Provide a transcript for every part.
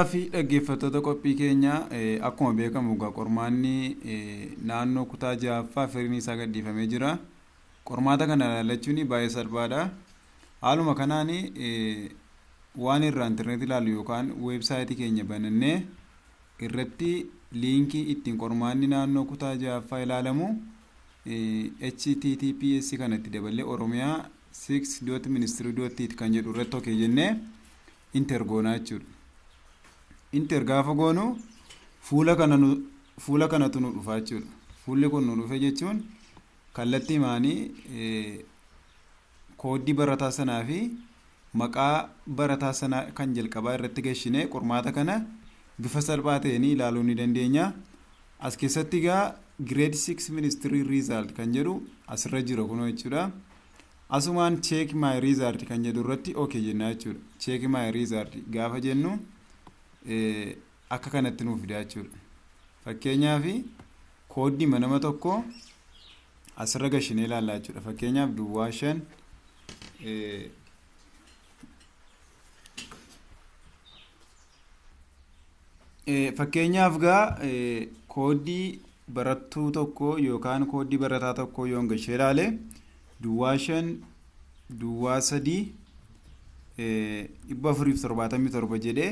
Fi dhaggeeffattoota qophii keenya akkuma beekamu egaa qormaanni naannoo kutaa ja'affaa firiin isaa gadhiifamee jira. Qormaata kana ilaalachuun baay'ee salphaadha. Haaluma kanaan waan irraa intarneetii ilaalu yookaan weebsaayitii keenya banannee irratti liinkii ittiin qormaanni naannoo kutaa ja'affaa ilaalamu https kanatti dabalee oromiyaa 6.ministry.it kan jedhu irratti okee jennee inter goonaa jechuudha. Inter gaafa goonu fuula kanatu nu dhufa jechuudha. Fuulli kun nu dhufe jechuun kallattii maanii kooddii barataa sanaa fi maqaa barataa sanaa kan jalqabaa irratti gashinee qormaata kana bifa salphaa ta'een ilaaluu ni dandeenya. As keessatti egaa grade 6 ministry result kan jedhu asirra jira kunoo jechuudha. Asumaan check my result kan jedhu irratti okay jennaa jechuudha. Check my result gaafa jennu akka kanatti nuuf fidaa jechuudha. Fakkeenyaaf kooddii nama tokko asirra gashinee ilaallaa jechuudha. Fakkeenyaaf duwwaa 5 fakkeenyaaf gaa kooddii barattuu tokko yookaan kooddii barataa tokko yoon gashee ilaale duwwaa 5 duwwaa 3 477 jedhee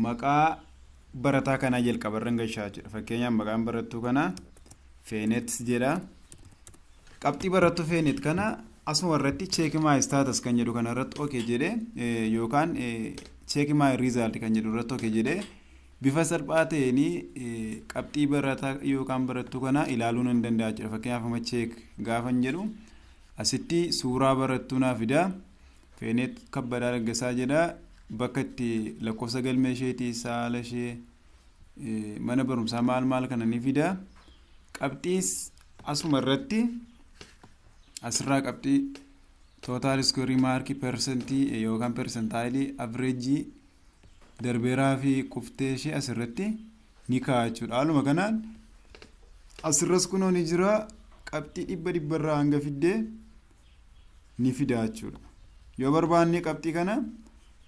maqaa barataa kanaa jalqabarran gashaa jechuudha. Fakkeenyaaf maqaan barattuu kanaa Feenet jedha. Qabxii barattuu Feenet kana asuma irratti check my status kan jedhu kana irratti okay jedhee yookaan check my result kan jedhu irratti okay jedhee bifa salphaa ta'een qabxii barataa yookaan barattuu kana ilaaluu nan danda'a jechuudha. Fakkeenyaaf amma check gaafan jedhu asitti suuraa barattuu naa fida. Feenet Kabbadaa Raggasaa jedha. Bakka itti lakkoofsa galmee isheetii saala ishee mana barumsaa maal kana ni fida. Qabxiis asuma irratti asirraa qabxii total score mark percentii yookaan percentile average darbeeraa fi kuftee ishee asirratti ni kaa'a jechuudha. Haaluma kanaan asirras kunoo ni jira qabxii 100 irraa hanga fiddee ni fida jechuudha. Yoo barbaanne qabxii kana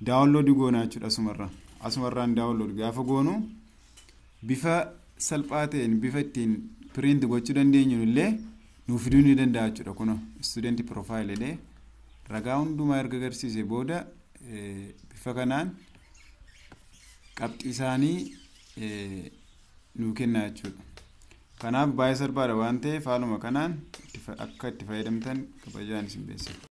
download goonaa jechuudha. Asumarraan download gaafa goonu bifa salphaa ta'een bifa ittiin print gochuu dandeenyu illee nuuf fiduu ni danda'a jechuudha. Kun student profile jedhee ragaa hundumaa erga agarsiisee booda bifa kanaan qabxii isaanii nuu kenna jechuudha. Kanaaf baay'ee salphaadha waan ta'eef haaluma kanaan akka itti fayyadamtan kabajaan isin beeksisa.